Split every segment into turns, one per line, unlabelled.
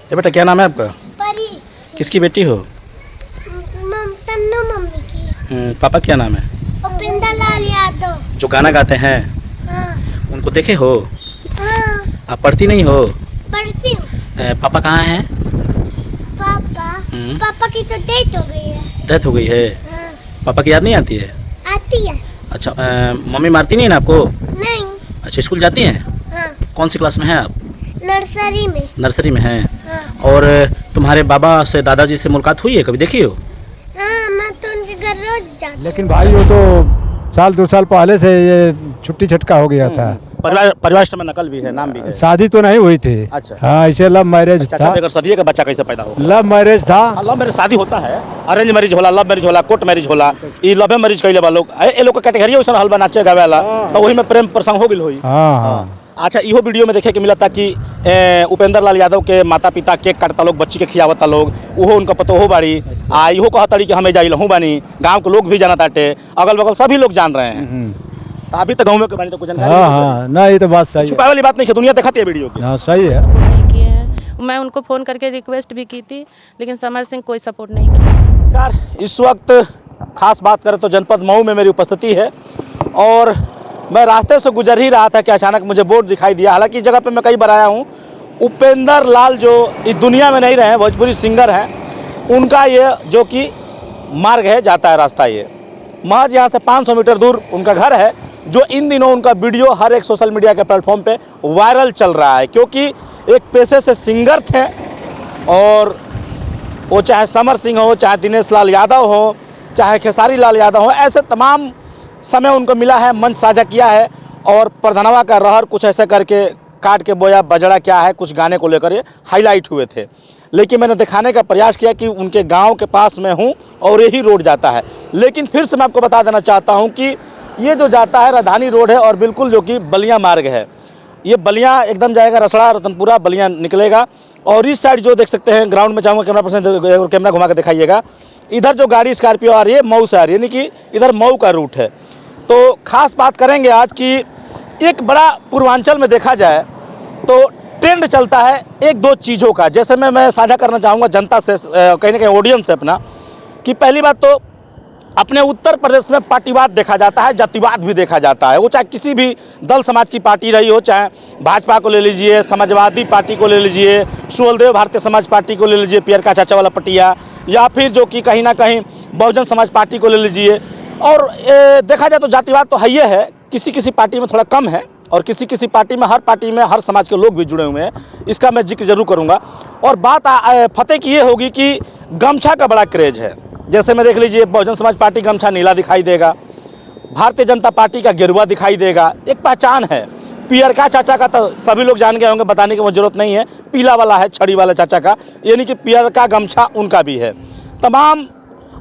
ये बेटा क्या नाम है आपका?
परी।
किसकी बेटी हो?
तन्नू मम्मी की।
पापा क्या नाम है?
उपेंद्र लाल यादव।
जो गाना गाते हैं
हाँ।
उनको देखे हो?
हाँ,
आप पढ़ती नहीं हो?
पढ़ती हूँ।
पापा कहाँ हैं?
पापा पापा की तो डेथ हो गई है।
डेथ हो गई है।
हाँ,
पापा की याद नहीं आती है?
आती है।
अच्छा मम्मी मारती नहीं है ना आपको?
नहीं।
अच्छा स्कूल जाती हैं?
हाँ,
कौन सी क्लास में हैं आप?
नर्सरी में।
नर्सरी में हैं।
हाँ।
और तुम्हारे बाबा से दादाजी से मुलाकात हुई है, कभी देखी हो?
हाँ, मैं तो उनके घर रोज जाती।
लेकिन भाई वो तो साल 2 साल पहले से ये छुट्टी छटका हो गया था।
परिवार में नकल भी है, नाम भी है।
शादी तो नहीं हुई थी।
अच्छा।
हाँ, इसे लव मैरिज था।
अगर सदिये का बच्चा कैसे पैदा हो?
लव मैरिज था।
लव मैरिज शादी होता है, अरेंज मैरिज होला, लव मैरिज होला, कोर्ट मैरिज होला। ई लव मैरिज कइले बा लोग, ए लोग के कैटेगरी ओसन हल बनाचे गावेला, तो वही में प्रेम प्रसंग हो गेल होई।
हाँ हाँ।
अच्छा इहो वीडियो में देखे के मिला था कि उपेंद्र लाल यादव के माता पिता केक काटता लोग, बच्ची के खियावता लोग, उहो उनका पतो हो बाड़ी। आ इहो कहतड़ी कि हमें जाइल हूँ बानी, गाँव के लोग भी जाना ताटे, अगल बगल सभी लोग जान रहे हैं। अभी तक गाँव में के बानी तो कुछ जानकारी
हाँ
नहीं
हाँ, ना ये तो बात सही है।
छुपाए वाली बात नहीं है, दुनिया दिखाती है वीडियो की।
हाँ सही है।
सपोर्ट नहीं किए हैं। मैं उनको फ़ोन करके रिक्वेस्ट भी की थी, लेकिन समर सिंह कोई सपोर्ट नहीं किया।
नमस्कार, इस वक्त खास बात करें तो जनपद मऊ में मेरी उपस्थिति है और मैं रास्ते से गुजर ही रहा था कि अचानक मुझे बोर्ड दिखाई दिया। हालांकि इस जगह पे मैं कई बार आया हूँ। उपेंद्र लाल जो इस दुनिया में नहीं रहे, भोजपुरी सिंगर हैं, उनका ये जो कि मार्ग है, जाता है रास्ता, ये महज यहाँ से 500 मीटर दूर उनका घर है, जो इन दिनों उनका वीडियो हर एक सोशल मीडिया के प्लेटफॉर्म पे वायरल चल रहा है, क्योंकि एक पेशे से सिंगर थे और वो चाहे समर सिंह हो, चाहे दिनेश लाल यादव हो, चाहे खेसारी लाल यादव हो, ऐसे तमाम समय उनको मिला है, मंच साझा किया है और प्रधानवा का रहर कुछ ऐसे करके काट के बोया बजड़ा क्या है, कुछ गाने को लेकर ये हाईलाइट हुए थे। लेकिन मैंने दिखाने का प्रयास किया कि उनके गांव के पास में हूं और यही रोड जाता है। लेकिन फिर से मैं आपको बता देना चाहता हूं कि ये जो जाता है राजधानी रोड है और बिल्कुल जो कि बलिया मार्ग है। ये बलिया एकदम जाएगा, रसड़ा रतनपुरा बलिया निकलेगा। और इस साइड जो देख सकते हैं ग्राउंड में, चाहूँगा कैमरा पर्सन कैमरा घुमा के दिखाइएगा, इधर जो गाड़ी स्कॉर्पियो आ रही है मऊ से आ रही है, यानी कि इधर मऊ का रूट है। तो खास बात करेंगे आज की, एक बड़ा पूर्वांचल में देखा जाए तो ट्रेंड चलता है एक दो चीज़ों का, जैसे मैं साझा करना चाहूँगा जनता से, कहीं ना कहीं ऑडियंस से अपना, कि पहली बात तो अपने उत्तर प्रदेश में पार्टीवाद देखा जाता है, जातिवाद भी देखा जाता है। वो चाहे किसी भी दल समाज की पार्टी रही हो, चाहे भाजपा को ले लीजिए, समाजवादी पार्टी को ले लीजिए, सुहलदेव भारतीय समाज पार्टी को ले लीजिए, पियरका चाचा वाला पटिया, या फिर जो कि कहीं ना कहीं बहुजन समाज पार्टी को ले लीजिए। और देखा जाए तो जातिवाद तो है ही है, किसी किसी पार्टी में थोड़ा कम है और किसी किसी पार्टी में, हर पार्टी में हर समाज के लोग भी जुड़े हुए हैं, इसका मैं जिक्र जरूर करूँगा। और बात फतेह की ये होगी कि गमछा का बड़ा क्रेज है। जैसे में देख लीजिए, बहुजन समाज पार्टी गमछा नीला दिखाई देगा, भारतीय जनता पार्टी का गेरुआ दिखाई देगा, एक पहचान है। पियरका चाचा का तो सभी लोग जान गए होंगे, बताने की मुझे जरूरत नहीं है, पीला वाला है छड़ी वाला चाचा का, यानी कि पियरका गमछा उनका भी है तमाम।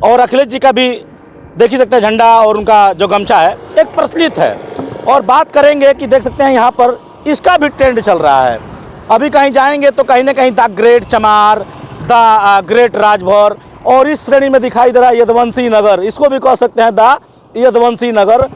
और अखिलेश जी का भी देख ही सकते हैं झंडा और उनका जो गमछा है एक प्रचलित है। और बात करेंगे कि देख सकते हैं यहाँ पर इसका भी ट्रेंड चल रहा है। अभी कहीं जाएंगे तो कहीं ना कहीं द ग्रेट चमार, द ग्रेट राजभर, और इस श्रेणी में दिखाई दे रहा है यदुवंशी नगर, इसको भी कह सकते हैं द यदुवंशी नगर,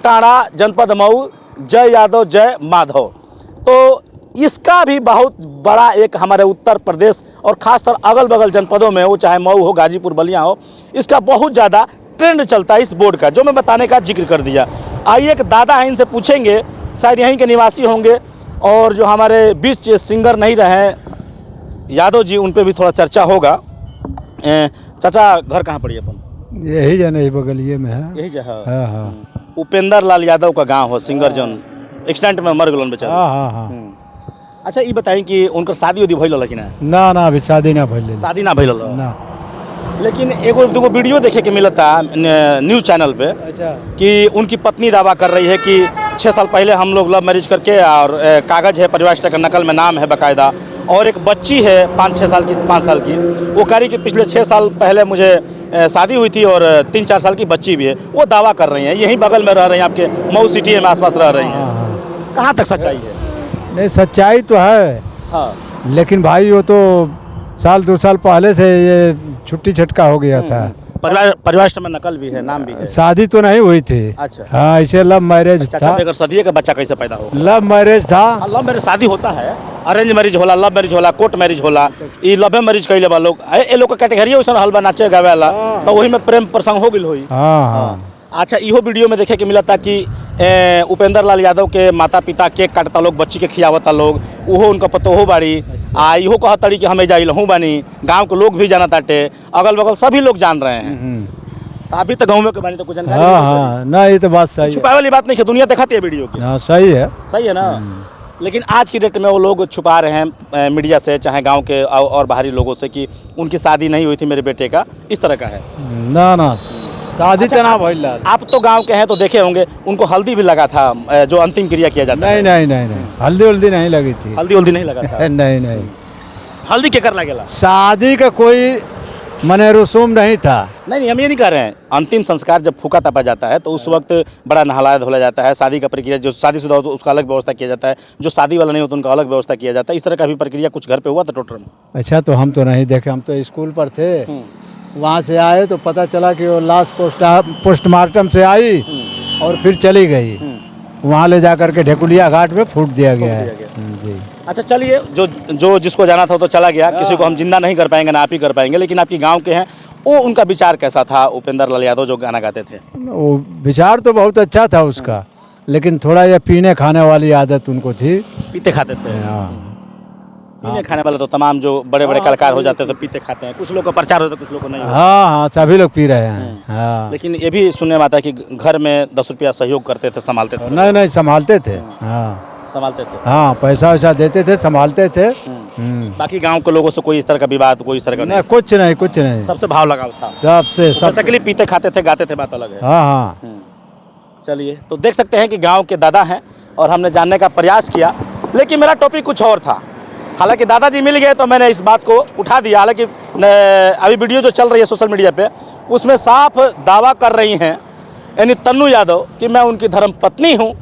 टाड़ा जनपद मऊ, जय यादव जय माधव। तो इसका भी बहुत बड़ा एक हमारे उत्तर प्रदेश और ख़ासतौर अगल बगल जनपदों में हो, चाहे मऊ हो, गाजीपुर, बलिया हो, इसका बहुत ज़्यादा ट्रेंड चलता है इस बोर्ड का, जो मैं बताने का जिक्र कर दिया। आइए एक दादा हैं, इनसे पूछेंगे, शायद यहीं के निवासी होंगे और जो हमारे बीच सिंगर नहीं रहे यादव जी, उन पर भी थोड़ा चर्चा होगा। चाचा घर कहाँ पड़ी अपन?
यही जाने, यही बगलिए में है।
यही जगह।
हाँ हाँ।
उपेंद्र लाल यादव का गांव हो, सिंगर जन एक्सीडेंट में मर गलन बेचारा।
हाँ हाँ हाँ।
अच्छा ये बताई कि उनकर शादी उदी भइल कि ना?
ना ना, अभी शादी ना भइल।
शादी ना भइल
ना।
लेकिन एगो दूगो वीडियो देखे के मिलता न्यूज़ चैनल पे। अच्छा। कि उनकी पत्नी दावा कर रही है कि 6 साल पहले हम लोग लव मैरिज करके, और कागज़ है परिवार का नकल में नाम है बाकायदा, और एक बच्ची है 5-6 साल की, 5 साल की। वो कह रही कि पिछले 6 साल पहले मुझे शादी हुई थी और 3-4 साल की बच्ची भी है। वो दावा कर रही हैं, यहीं बगल में रह रही हैं, आपके मऊ सिटी में आसपास रह रही हैं। कहाँ तक सच्चाई है?
नहीं, सच्चाई तो है।
हाँ।
लेकिन भाई वो तो साल 2 साल पहले से ये छुट्टी छटका हो गया था।
परिवार में नकल भी है, नाम भी है।
शादी तो नहीं हुई थी।
अच्छा।
हाँ, ऐसे लव मैरिज
चाचा
था।
बेगर सदिए का बच्चा कैसे पैदा हो?
लव मैरिज था।
लव मैरिज शादी होता है, अरेंज मैरिज होला, लव मैरिज होला, कोर्ट मैरिज होला। ई लव मैरिज कइले बा लोग, ए लोग के कैटेगरी ओसन हलवा नाचे गावे वाला, तो वही में प्रेम प्रसंग हो गेल होई।
हाँ हाँ।
अच्छा, इहो वीडियो में देखे के मिला था कि उपेंद्र लाल यादव के माता पिता केक काटता लोग, बच्ची के खियावता लोग, उहो उनका पतोहो बाड़ी। आ इहो कहतड़ी कि हमें जाइल हूँ बानी, गांव के लोग भी जाना ताटे, अगल बगल सभी लोग जान रहे हैं। अभी तो गाँव के बानी तो कुछ जानकारी
हाँ
नहीं
हाँ, ना ये तो बात सही है।
छुपाए वाली बात नहीं है, दुनिया दिखाती है वीडियो की।
हाँ सही है।
सही है ना। लेकिन आज की डेट में वो लोग छुपा रहे हैं मीडिया से, चाहे गांव के और बाहरी लोगों से, कि उनकी शादी नहीं हुई थी मेरे बेटे का, इस तरह का है।
ना ना, शादी
अच्छा,
तना भइल।
आप तो गांव के हैं तो देखे होंगे, उनको हल्दी भी लगा था, जो अंतिम क्रिया किया जाता है।
नहीं नहीं नहीं नहीं, हल्दी उल्दी नहीं लगी थी।
हल्दी उल्दी नहीं लगा था।
नहीं नहीं,
हल्दी के कर लगेला?
शादी का कोई मने रसूम नहीं था।
नहीं, हम ये नहीं कह रहे हैं। अंतिम संस्कार जब फूका तपा जाता है तो उस वक्त बड़ा नहलाया धोला जाता है। शादी का प्रक्रिया, जो शादीशुदा हो तो उसका अलग व्यवस्था किया जाता है, जो शादी वाला नहीं हो तो उनका अलग व्यवस्था किया जाता है। इस तरह का भी प्रक्रिया कुछ घर पे हुआ था टोटल में?
अच्छा, तो हम तो नहीं देखे, हम तो स्कूल पर थे। वहाँ से आए तो पता चला कि वो लास्ट पोस्टमार्टम से आई और फिर चली गई। वहाँ ले जा करके ढेकुलिया घाट पे फूट दिया गया है। जी।
अच्छा, चलिए, जो जिसको जाना था तो चला गया, किसी को हम जिंदा नहीं कर पाएंगे, ना आप ही कर पाएंगे। लेकिन आपकी गांव के हैं, वो उनका विचार कैसा था? उपेंद्र लाल यादव जो गाना गाते थे,
वो विचार तो बहुत अच्छा था उसका, लेकिन थोड़ा ये पीने खाने वाली आदत उनको थी।
पीते खाते थे।
हाँ
पीने खाने वाले तो तमाम जो बड़े बड़े कलाकार हो जाते हैं तो पीते खाते हैं। कुछ लोग का प्रचार होता है, कुछ लोग को नहीं होता।
हाँ हाँ, सभी लोग पी रहे हैं। हाँ,
लेकिन ये भी सुनने में आता है कि घर में 10 रुपया सहयोग करते थे, संभालते थे।
नहीं नहीं, संभालते थे। हाँ
संभालते थे।
हाँ, पैसा वैसा देते थे, संभालते थे।
बाकी गांव के लोगों से कोई इस तरह का विवाद, कोई इस तरह का
नहीं, कुछ नहीं कुछ नहीं,
सबसे भाव लगाव था।
सबसे सब।
बेसिकली पीते खाते थे, गाते थे, बात अलग है।
हाँ हाँ।
चलिए, तो देख सकते हैं कि गांव के दादा हैं और हमने जानने का प्रयास किया, लेकिन मेरा टॉपिक कुछ और था। हालांकि दादाजी मिल गए तो मैंने इस बात को उठा दिया। हालांकि अभी वीडियो जो चल रही है सोशल मीडिया पे, उसमें साफ दावा कर रही हैं यानी तन्नू यादव कि मैं उनकी धर्म पत्नी हूं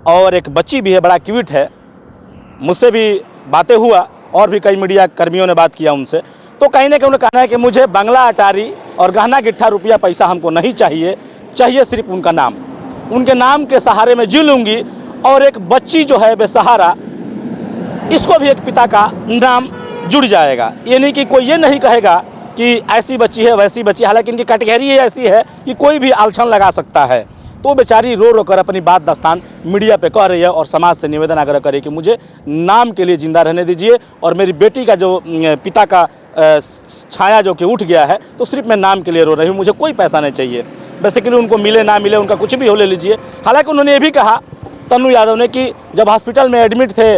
और एक बच्ची भी है, बड़ा क्यूट है। मुझसे भी बातें हुआ और भी कई मीडिया कर्मियों ने बात किया उनसे, तो कहीं ना कहीं उन्होंने कहना है कि मुझे बंगला अटारी और गहना गिट्ठा रुपया पैसा हमको नहीं चाहिए, चाहिए सिर्फ उनका नाम। उनके नाम के सहारे में जी लूँगी और एक बच्ची जो है बेसहारा, इसको भी एक पिता का नाम जुड़ जाएगा। ये नहीं कि कोई ये नहीं कहेगा कि ऐसी बच्ची है वैसी बच्ची, हालांकि इनकी कैटेगरी ऐसी है कि कोई भी आलछन लगा सकता है। तो बेचारी रो रो कर अपनी बात दास्तान मीडिया पे कह रही है और समाज से निवेदन आग्रह करे कि मुझे नाम के लिए ज़िंदा रहने दीजिए और मेरी बेटी का जो पिता का छाया जो कि उठ गया है, तो सिर्फ मैं नाम के लिए रो रही हूँ, मुझे कोई पैसा नहीं चाहिए। बेसिकली उनको मिले ना मिले, उनका कुछ भी हो ले लीजिए। हालांकि उन्होंने ये भी कहा, तन्नू यादव ने, कि जब हॉस्पिटल में एडमिट थे,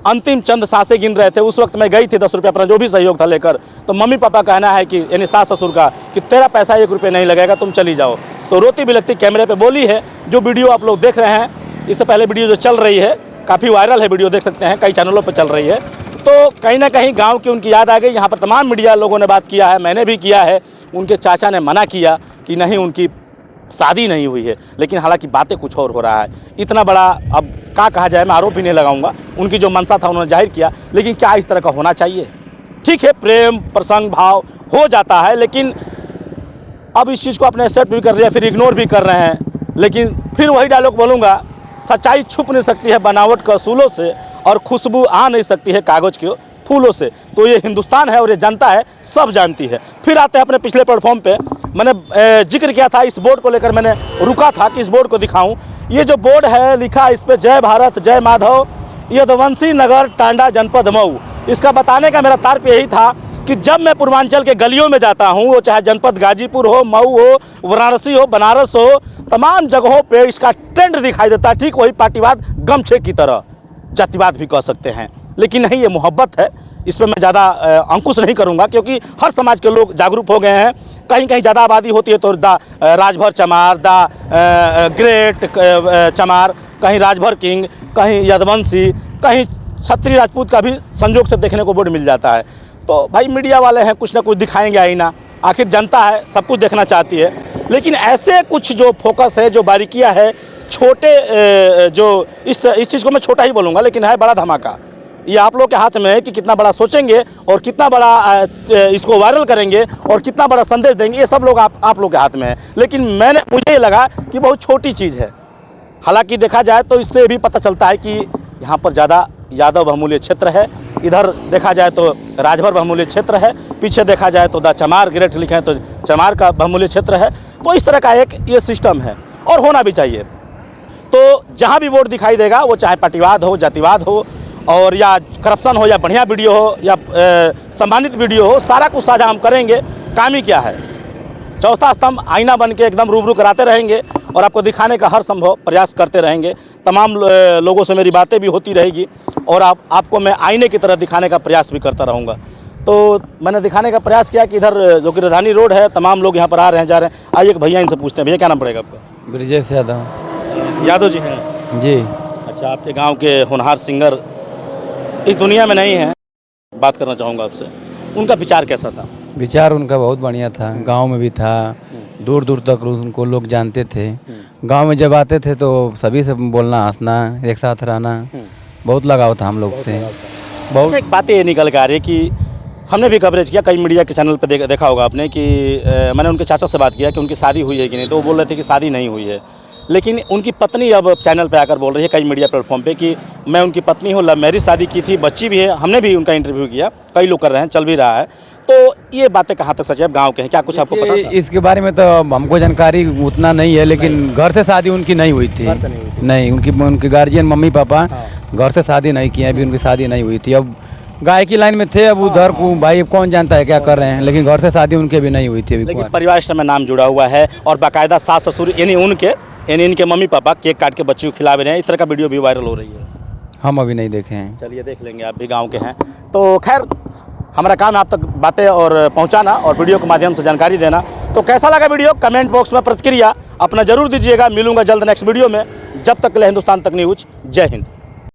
अंतिम चंद सांसें गिन रहे थे, उस वक्त मैं गई थी 10 रुपये अपना जो भी सहयोग था लेकर, तो मम्मी पापा कहना है कि यानी सास ससुर का कि तेरा पैसा 1 रुपये नहीं लगेगा, तुम चली जाओ। तो रोती बिलखती कैमरे पे बोली है। जो वीडियो आप लोग देख रहे हैं, इससे पहले वीडियो जो चल रही है काफ़ी वायरल है, वीडियो देख सकते हैं, कई चैनलों पर चल रही है। तो कहीं ना कहीं गाँव की उनकी याद आ गई। यहाँ पर तमाम मीडिया लोगों ने बात किया है, मैंने भी किया है। उनके चाचा ने मना किया कि नहीं, उनकी शादी नहीं हुई है, लेकिन हालांकि बातें कुछ और हो रहा है। इतना बड़ा अब क्या कहा जाए, मैं आरोप भी नहीं लगाऊंगा। उनकी जो मनसा था उन्होंने जाहिर किया, लेकिन क्या इस तरह का होना चाहिए? ठीक है, प्रेम प्रसंग भाव हो जाता है, लेकिन अब इस चीज़ को अपने एक्सेप्ट भी कर रहे हैं, फिर इग्नोर भी कर रहे हैं। लेकिन फिर वही डायलॉग बोलूँगा, सच्चाई छुप नहीं सकती है बनावट के असूलों से और खुशबू आ नहीं सकती है कागज़ के फूलों से। तो ये हिंदुस्तान है और ये जनता है, सब जानती है। फिर आते हैं अपने पिछले प्लेटफॉर्म पे, मैंने जिक्र किया था इस बोर्ड को लेकर, मैंने रुका था कि इस बोर्ड को दिखाऊं। ये जो बोर्ड है, लिखा इस पे जय भारत जय माधव, यदुवंशी नगर टांडा जनपद मऊ। इसका बताने का मेरा तात्पर्य यही था कि जब मैं पूर्वांचल के गलियों में जाता हूँ, वो चाहे जनपद गाजीपुर हो, मऊ हो, वाराणसी हो, बनारस हो, तमाम जगहों पे इसका ट्रेंड दिखाई देता है। ठीक वही पार्टीवाद गमछे की तरह, जातिवाद भी कह सकते हैं, लेकिन नहीं, ये मोहब्बत है। इस पर मैं ज़्यादा अंकुश नहीं करूंगा, क्योंकि हर समाज के लोग जागरूक हो गए हैं। कहीं कहीं ज़्यादा आबादी होती है तो राजभर चमार, ग्रेट चमार, कहीं राजभर किंग, कहीं यदुवंशी, कहीं क्षत्रिय राजपूत का भी संजोग से देखने को बोर्ड मिल जाता है। तो भाई मीडिया वाले हैं, कुछ ना कुछ दिखाएंगे ही ना, आखिर जनता है, सब कुछ देखना चाहती है। लेकिन ऐसे कुछ जो फोकस है, जो बारीकियाँ है, छोटे जो इस चीज़ को मैं छोटा ही बोलूँगा, लेकिन है बड़ा धमाका। ये आप लोग के हाथ में है कि कितना बड़ा सोचेंगे और कितना बड़ा इसको वायरल करेंगे और कितना बड़ा संदेश देंगे, ये सब लोग आप लोग के हाथ में है। लेकिन मुझे ये लगा कि बहुत छोटी चीज़ है। हालांकि देखा जाए तो इससे भी पता चलता है कि यहाँ पर ज़्यादा यादव बहुमूल्य क्षेत्र है, इधर देखा जाए तो राजभर बहुमूल्य क्षेत्र है, पीछे देखा जाए तो द चमार ग्रेट लिखे हैं तो चमार का बहुमूल्य क्षेत्र है। तो इस तरह का एक ये सिस्टम है और होना भी चाहिए। तो जहाँ भी वोट दिखाई देगा वो चाहे पार्टीवाद हो, जातिवाद हो और या करप्शन हो या बढ़िया वीडियो हो या सम्मानित वीडियो हो, सारा कुछ साझा हम करेंगे। काम ही क्या है, चौथा स्तंभ आईना बन के एकदम रूबरू कराते रहेंगे और आपको दिखाने का हर संभव प्रयास करते रहेंगे। तमाम लोगों से मेरी बातें भी होती रहेगी और आपको मैं आईने की तरह दिखाने का प्रयास भी करता रहूँगा। तो मैंने दिखाने का प्रयास किया कि इधर जो कि राजधानी रोड है, तमाम लोग यहाँ पर आ रहे हैं, जा रहे हैं। आइए एक भैया इनसे पूछते हैं। भैया क्या नाम पड़ेगा आपका?
ब्रिजेश यादव।
यादव जी हैं
जी।
अच्छा, आपके गाँव के होनहार सिंगर इस दुनिया में नहीं है, बात करना चाहूँगा आपसे, उनका विचार कैसा था?
विचार उनका बहुत बढ़िया था, गांव में भी था, दूर दूर तक उनको लोग जानते थे। गांव में जब आते थे तो सभी से बोलना, हंसना, एक साथ रहना, बहुत लगाव था हम लोग से। बहुत
अच्छा, एक बात ये निकल के आ रही है कि हमने भी कवरेज किया, कई मीडिया के चैनल पर देखा होगा आपने कि मैंने उनके चाचा से बात किया कि उनकी शादी हुई है कि नहीं, तो वो बोल रहे थे कि शादी नहीं हुई है। लेकिन उनकी पत्नी अब चैनल पे आकर बोल रही है कई मीडिया प्लेटफॉर्म पे कि मैं उनकी पत्नी हूँ, लव मैरिज शादी की थी, बच्ची भी है। हमने भी उनका इंटरव्यू किया, कई लोग कर रहे हैं, चल भी रहा है। तो ये बातें कहाँ तक सच है? गाँव के हैं, क्या कुछ आपको पता था?
इसके बारे में तो हमको जानकारी उतना नहीं है, लेकिन घर से शादी उनकी नहीं हुई थी। नहीं, उनकी गार्जियन मम्मी पापा घर से शादी नहीं किए, अभी उनकी शादी नहीं हुई थी। अब गाय की लाइन में थे, अब उधर को भाई कौन जानता है क्या कर रहे हैं, लेकिन घर से शादी उनके भी नहीं हुई थी।
लेकिन परिवार से में नाम जुड़ा हुआ है और बाकायदा सास ससुर यानी इनके मम्मी पापा केक काट के बच्ची को खिला भी रहे हैं। इस तरह का वीडियो भी वायरल हो रही है।
हम अभी नहीं देखे हैं।
चलिए देख लेंगे, आप भी गांव के हैं। तो खैर, हमारा काम है आप तक बातें और पहुंचाना और वीडियो के माध्यम से जानकारी देना। तो कैसा लगा वीडियो, कमेंट बॉक्स में प्रतिक्रिया अपना जरूर दीजिएगा। मिलूंगा जल्द नेक्स्ट वीडियो में। जब तक के लिए हिंदुस्तान तक न्यूज। जय हिंद।